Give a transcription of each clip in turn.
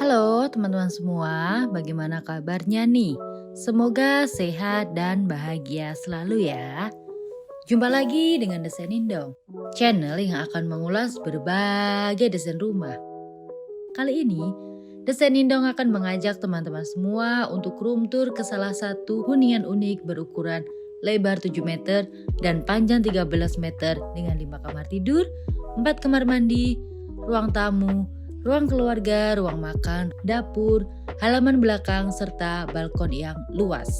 Halo teman-teman semua, bagaimana kabarnya nih? Semoga sehat dan bahagia selalu ya. Jumpa lagi dengan Desain Indong, channel yang akan mengulas berbagai desain rumah. Kali ini, Desain Indong akan mengajak teman-teman semua untuk room tour ke salah satu hunian unik berukuran lebar 7 meter dan panjang 13 meter dengan 5 kamar tidur, 4 kamar mandi, ruang tamu, ruang keluarga, ruang makan, dapur, halaman belakang, serta balkon yang luas.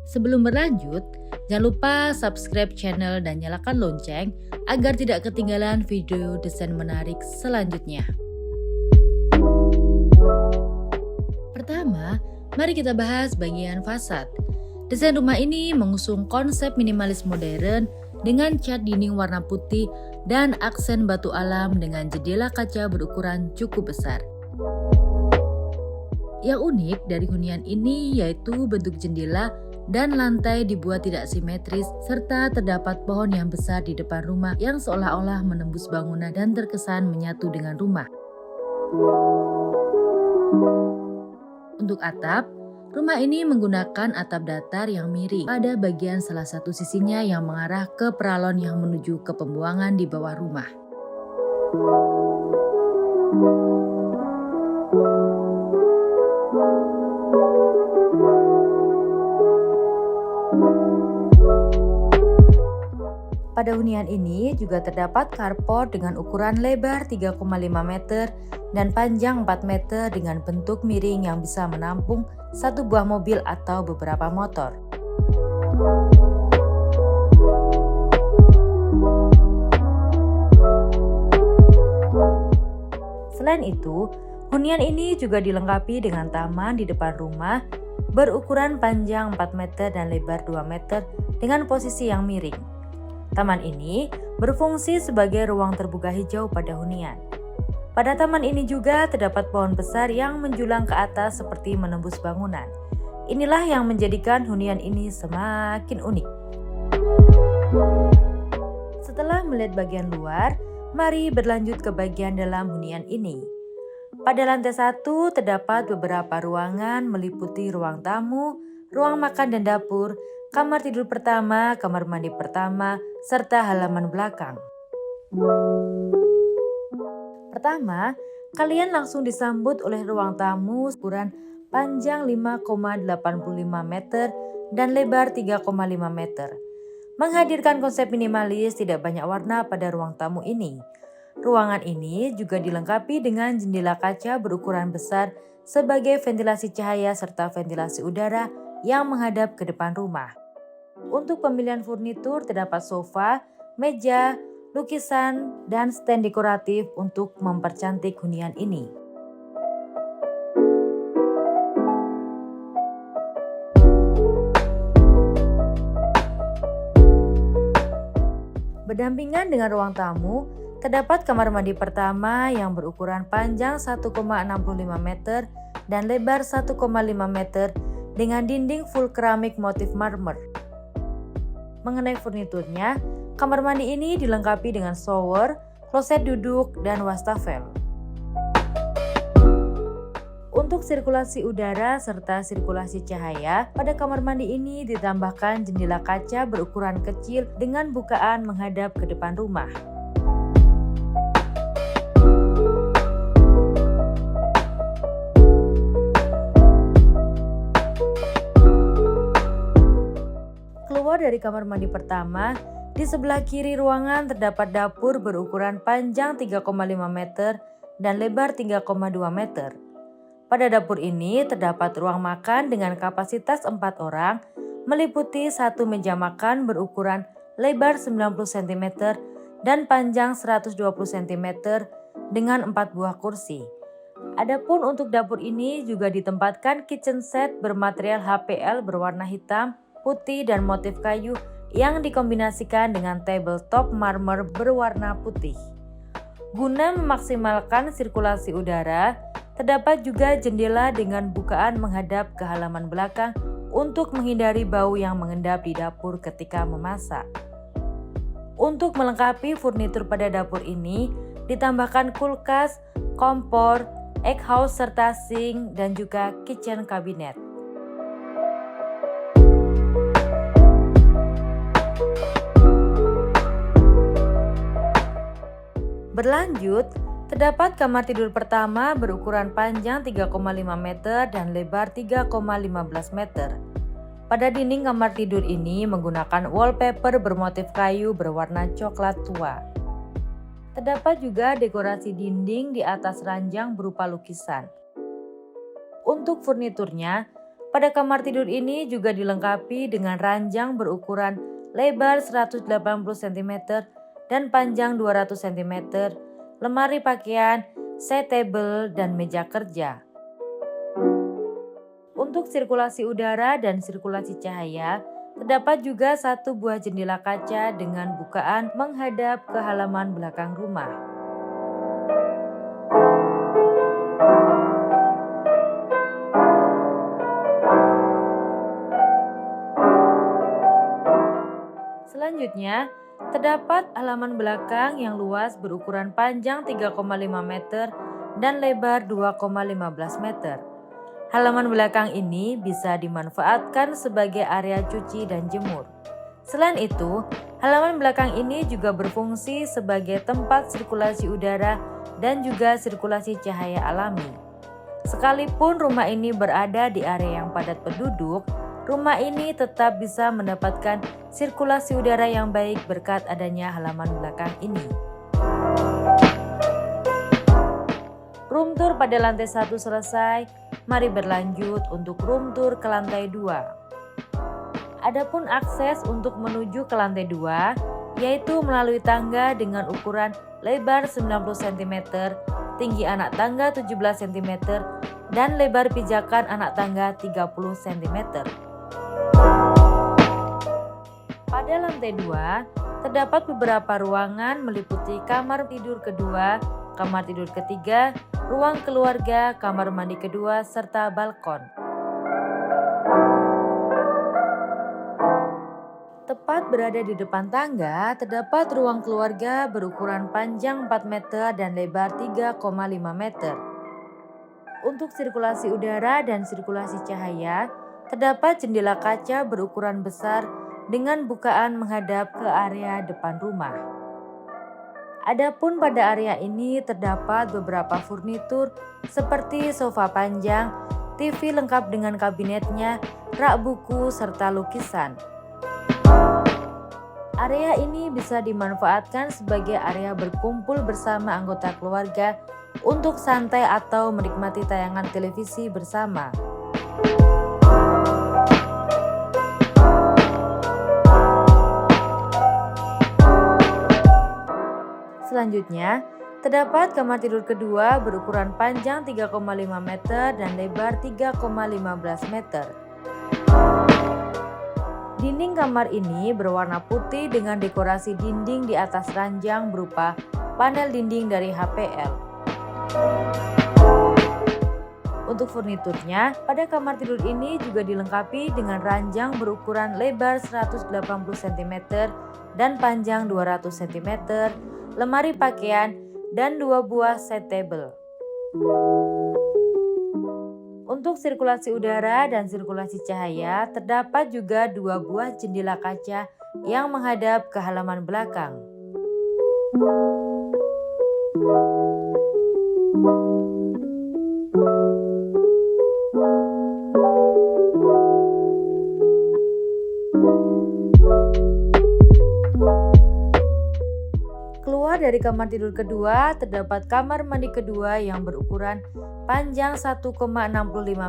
Sebelum berlanjut, jangan lupa subscribe channel dan nyalakan lonceng agar tidak ketinggalan video desain menarik selanjutnya. Pertama, mari kita bahas bagian fasad. Desain rumah ini mengusung konsep minimalis modern dengan cat dinding warna putih dan aksen batu alam dengan jendela kaca berukuran cukup besar. Yang unik dari hunian ini yaitu bentuk jendela dan lantai dibuat tidak simetris serta terdapat pohon yang besar di depan rumah yang seolah-olah menembus bangunan dan terkesan menyatu dengan rumah. Untuk atap, rumah ini menggunakan atap datar yang miring pada bagian salah satu sisinya yang mengarah ke peralon yang menuju ke pembuangan di bawah rumah. Pada hunian ini juga terdapat carport dengan ukuran lebar 3,5 meter dan panjang 4 meter dengan bentuk miring yang bisa menampung satu buah mobil atau beberapa motor. Selain itu, hunian ini juga dilengkapi dengan taman di depan rumah berukuran panjang 4 meter dan lebar 2 meter dengan posisi yang miring. Taman ini berfungsi sebagai ruang terbuka hijau pada hunian. Pada taman ini juga terdapat pohon besar yang menjulang ke atas seperti menembus bangunan. Inilah yang menjadikan hunian ini semakin unik. Setelah melihat bagian luar, mari berlanjut ke bagian dalam hunian ini. Pada lantai 1 terdapat beberapa ruangan meliputi ruang tamu, ruang makan dan dapur, kamar tidur pertama, kamar mandi pertama, serta halaman belakang. Pertama, kalian langsung disambut oleh ruang tamu ukuran panjang 5,85 meter dan lebar 3,5 meter. Menghadirkan konsep minimalis tidak banyak warna pada ruang tamu ini. Ruangan ini juga dilengkapi dengan jendela kaca berukuran besar sebagai ventilasi cahaya serta ventilasi udara yang menghadap ke depan rumah. Untuk pemilihan furnitur terdapat sofa, meja, lukisan, dan stand dekoratif untuk mempercantik hunian ini. Berdampingan dengan ruang tamu, terdapat kamar mandi pertama yang berukuran panjang 1,65 meter dan lebar 1,5 meter dengan dinding full keramik motif marmer. Mengenai furniturnya, kamar mandi ini dilengkapi dengan shower, kloset duduk, dan wastafel. Untuk sirkulasi udara serta sirkulasi cahaya, pada kamar mandi ini ditambahkan jendela kaca berukuran kecil dengan bukaan menghadap ke depan rumah. Keluar dari kamar mandi pertama, di sebelah kiri ruangan terdapat dapur berukuran panjang 3,5 meter dan lebar 3,2 meter. Pada dapur ini terdapat ruang makan dengan kapasitas 4 orang, meliputi satu meja makan berukuran lebar 90 cm dan panjang 120 cm dengan 4 buah kursi. Adapun untuk dapur ini juga ditempatkan kitchen set bermaterial HPL berwarna hitam, putih dan motif kayu yang dikombinasikan dengan tabletop marmer berwarna putih. Guna memaksimalkan sirkulasi udara, terdapat juga jendela dengan bukaan menghadap ke halaman belakang untuk menghindari bau yang mengendap di dapur ketika memasak. Untuk melengkapi furnitur pada dapur ini, ditambahkan kulkas, kompor, egg house serta sink dan juga kitchen cabinet. Berlanjut, terdapat kamar tidur pertama berukuran panjang 3,5 meter dan lebar 3,15 meter. Pada dinding kamar tidur ini menggunakan wallpaper bermotif kayu berwarna coklat tua. Terdapat juga dekorasi dinding di atas ranjang berupa lukisan. Untuk furniturnya, pada kamar tidur ini juga dilengkapi dengan ranjang berukuran lebar 180 cm dan panjang 200 cm, lemari pakaian, side table, dan meja kerja. Untuk sirkulasi udara dan sirkulasi cahaya, terdapat juga satu buah jendela kaca dengan bukaan menghadap ke halaman belakang rumah. Selanjutnya, terdapat halaman belakang yang luas berukuran panjang 3,5 meter dan lebar 2,15 meter. Halaman belakang ini bisa dimanfaatkan sebagai area cuci dan jemur. Selain itu, halaman belakang ini juga berfungsi sebagai tempat sirkulasi udara dan juga sirkulasi cahaya alami. Sekalipun rumah ini berada di area yang padat penduduk, rumah ini tetap bisa mendapatkan sirkulasi udara yang baik berkat adanya halaman belakang ini. Room tour pada lantai 1 selesai, mari berlanjut untuk room tour ke lantai 2. Adapun akses untuk menuju ke lantai 2, yaitu melalui tangga dengan ukuran lebar 90 cm, tinggi anak tangga 17 cm, dan lebar pijakan anak tangga 30 cm. Pada lantai 2, terdapat beberapa ruangan meliputi kamar tidur kedua, kamar tidur ketiga, ruang keluarga, kamar mandi kedua, serta balkon. Tepat berada di depan tangga, terdapat ruang keluarga berukuran panjang 4 meter dan lebar 3,5 meter. Untuk sirkulasi udara dan sirkulasi cahaya, terdapat jendela kaca berukuran besar dengan bukaan menghadap ke area depan rumah. Adapun pada area ini terdapat beberapa furnitur seperti sofa panjang, TV lengkap dengan kabinetnya, rak buku, serta lukisan. Area ini bisa dimanfaatkan sebagai area berkumpul bersama anggota keluarga untuk santai atau menikmati tayangan televisi bersama. Selanjutnya, terdapat kamar tidur kedua berukuran panjang 3,5 meter dan lebar 3,15 meter. Dinding kamar ini berwarna putih dengan dekorasi dinding di atas ranjang berupa panel dinding dari HPL. Untuk furniturnya, pada kamar tidur ini juga dilengkapi dengan ranjang berukuran lebar 180 cm dan panjang 200 cm, lemari pakaian, dan 2 buah side table. Untuk sirkulasi udara dan sirkulasi cahaya, terdapat juga 2 buah jendela kaca yang menghadap ke halaman belakang. Keluar dari kamar tidur kedua, terdapat kamar mandi kedua yang berukuran panjang 1,65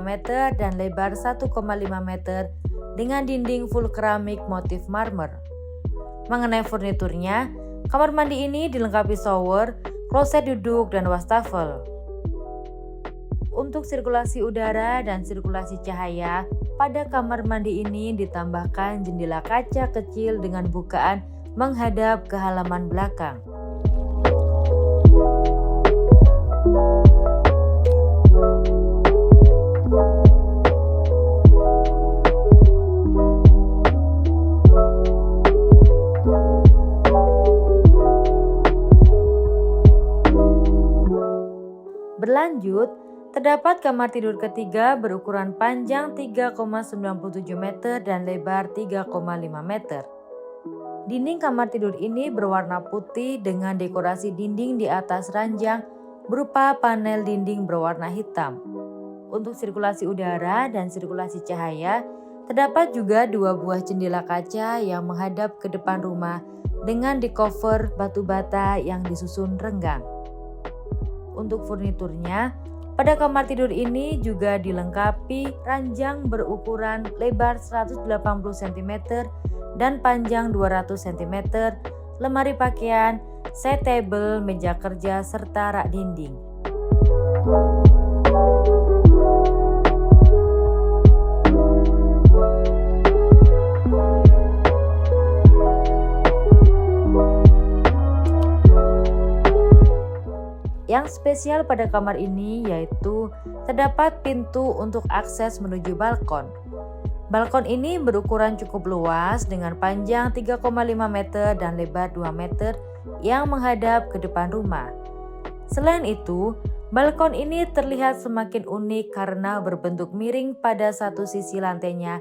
meter dan lebar 1,5 meter dengan dinding full keramik motif marmer. Mengenai furniturnya, kamar mandi ini dilengkapi shower, kloset duduk, dan wastafel. Untuk sirkulasi udara dan sirkulasi cahaya, pada kamar mandi ini ditambahkan jendela kaca kecil dengan bukaan menghadap ke halaman belakang. Berlanjut, terdapat kamar tidur ketiga berukuran panjang 3,97 meter dan lebar 3,5 meter. Dinding kamar tidur ini berwarna putih dengan dekorasi dinding di atas ranjang berupa panel dinding berwarna hitam. Untuk sirkulasi udara dan sirkulasi cahaya, terdapat juga 2 buah jendela kaca yang menghadap ke depan rumah dengan di-cover batu bata yang disusun renggang. Untuk furniturnya, pada kamar tidur ini juga dilengkapi ranjang berukuran lebar 180 cm dan panjang 200 cm, lemari pakaian, side table, meja kerja, serta rak dinding. Yang spesial pada kamar ini yaitu terdapat pintu untuk akses menuju balkon. Balkon ini berukuran cukup luas dengan panjang 3,5 meter dan lebar 2 meter yang menghadap ke depan rumah. Selain itu, balkon ini terlihat semakin unik karena berbentuk miring pada satu sisi lantainya.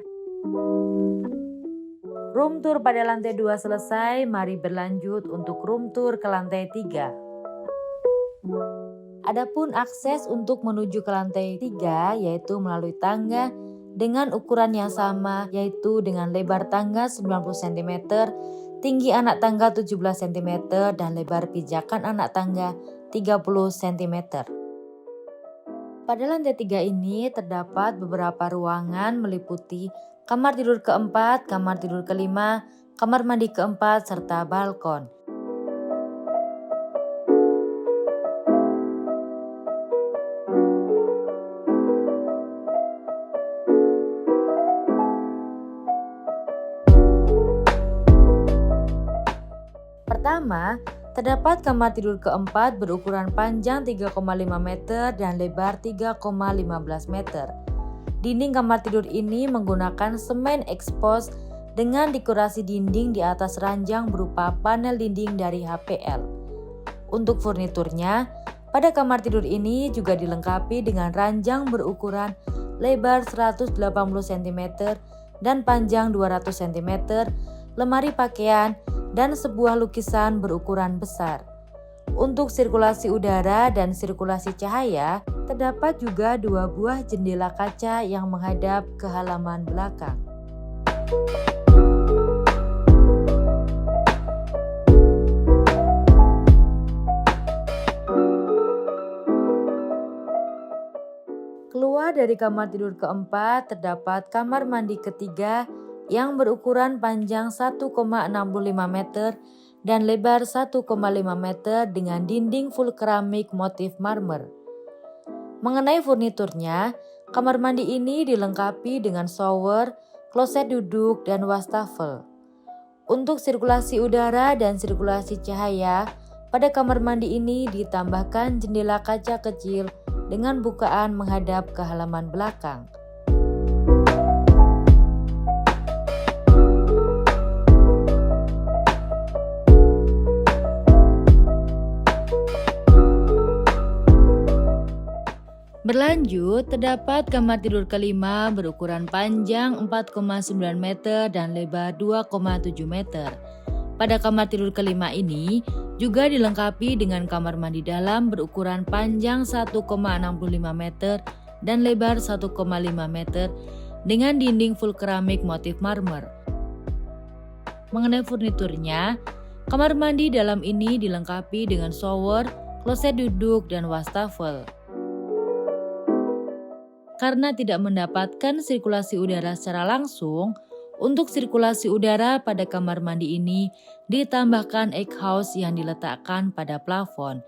Room tour pada lantai 2 selesai, mari berlanjut untuk room tour ke lantai 3. Adapun akses untuk menuju ke lantai 3 yaitu melalui tangga dengan ukuran yang sama, yaitu dengan lebar tangga 90 cm, tinggi anak tangga 17 cm, dan lebar pijakan anak tangga 30 cm. Pada lantai 3 ini terdapat beberapa ruangan meliputi kamar tidur keempat, kamar tidur kelima, kamar mandi keempat, serta balkon. Pertama, terdapat kamar tidur keempat berukuran panjang 3,5 meter dan lebar 3,15 meter. Dinding kamar tidur ini menggunakan semen expose dengan dekorasi dinding di atas ranjang berupa panel dinding dari HPL. Untuk furniturnya, pada kamar tidur ini juga dilengkapi dengan ranjang berukuran lebar 180 cm dan panjang 200 cm, lemari pakaian, dan sebuah lukisan berukuran besar. Untuk sirkulasi udara dan sirkulasi cahaya, terdapat juga 2 buah jendela kaca yang menghadap ke halaman belakang. Keluar dari kamar tidur keempat, terdapat kamar mandi ketiga yang berukuran panjang 1,65 meter dan lebar 1,5 meter dengan dinding full keramik motif marmer. Mengenai furniturnya, kamar mandi ini dilengkapi dengan shower, kloset duduk, dan wastafel. Untuk sirkulasi udara dan sirkulasi cahaya, pada kamar mandi ini ditambahkan jendela kaca kecil dengan bukaan menghadap ke halaman belakang. Berlanjut, terdapat kamar tidur kelima berukuran panjang 4,9 meter dan lebar 2,7 meter. Pada kamar tidur kelima ini juga dilengkapi dengan kamar mandi dalam berukuran panjang 1,65 meter dan lebar 1,5 meter dengan dinding full keramik motif marmer. Mengenai furniturnya, kamar mandi dalam ini dilengkapi dengan shower, kloset duduk, dan wastafel. Karena tidak mendapatkan sirkulasi udara secara langsung, untuk sirkulasi udara pada kamar mandi ini ditambahkan egg-house yang diletakkan pada plafon.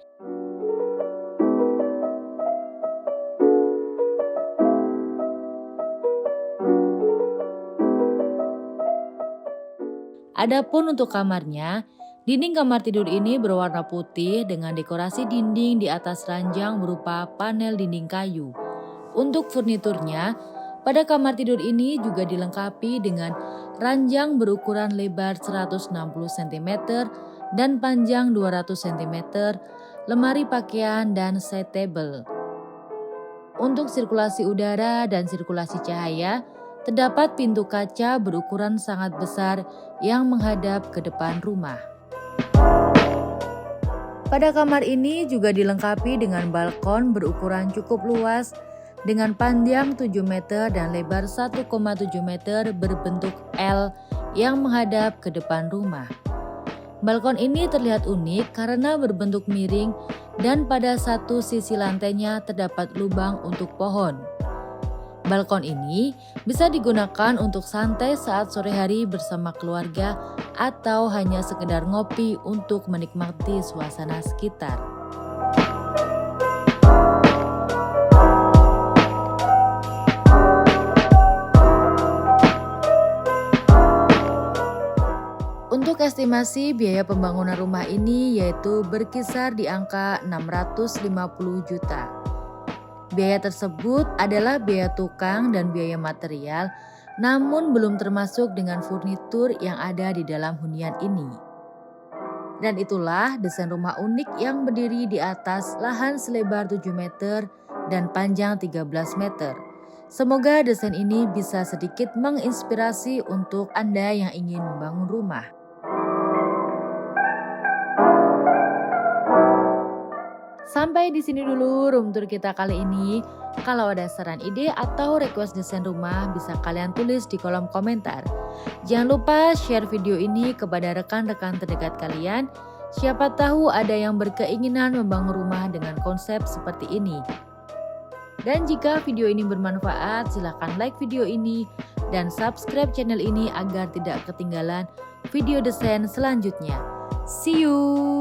Adapun untuk kamarnya, dinding kamar tidur ini berwarna putih dengan dekorasi dinding di atas ranjang berupa panel dinding kayu. Untuk furniturnya, pada kamar tidur ini juga dilengkapi dengan ranjang berukuran lebar 160 cm dan panjang 200 cm, lemari pakaian, dan side table. Untuk sirkulasi udara dan sirkulasi cahaya, terdapat pintu kaca berukuran sangat besar yang menghadap ke depan rumah. Pada kamar ini juga dilengkapi dengan balkon berukuran cukup luas dengan panjang 7 meter dan lebar 1,7 meter berbentuk L yang menghadap ke depan rumah. Balkon ini terlihat unik karena berbentuk miring dan pada satu sisi lantainya terdapat lubang untuk pohon. Balkon ini bisa digunakan untuk santai saat sore hari bersama keluarga atau hanya sekedar ngopi untuk menikmati suasana sekitar. Untuk estimasi biaya pembangunan rumah ini yaitu berkisar di angka 650 juta. Biaya tersebut adalah biaya tukang dan biaya material, namun belum termasuk dengan furnitur yang ada di dalam hunian ini. Dan itulah desain rumah unik yang berdiri di atas lahan selebar 7 meter dan panjang 13 meter. Semoga desain ini bisa sedikit menginspirasi untuk Anda yang ingin membangun rumah. Sampai di sini dulu room tour kita kali ini. Kalau ada saran ide atau request desain rumah bisa kalian tulis di kolom komentar. Jangan lupa share video ini kepada rekan-rekan terdekat kalian. Siapa tahu ada yang berkeinginan membangun rumah dengan konsep seperti ini. Dan jika video ini bermanfaat, silahkan like video ini dan subscribe channel ini agar tidak ketinggalan video desain selanjutnya. See you!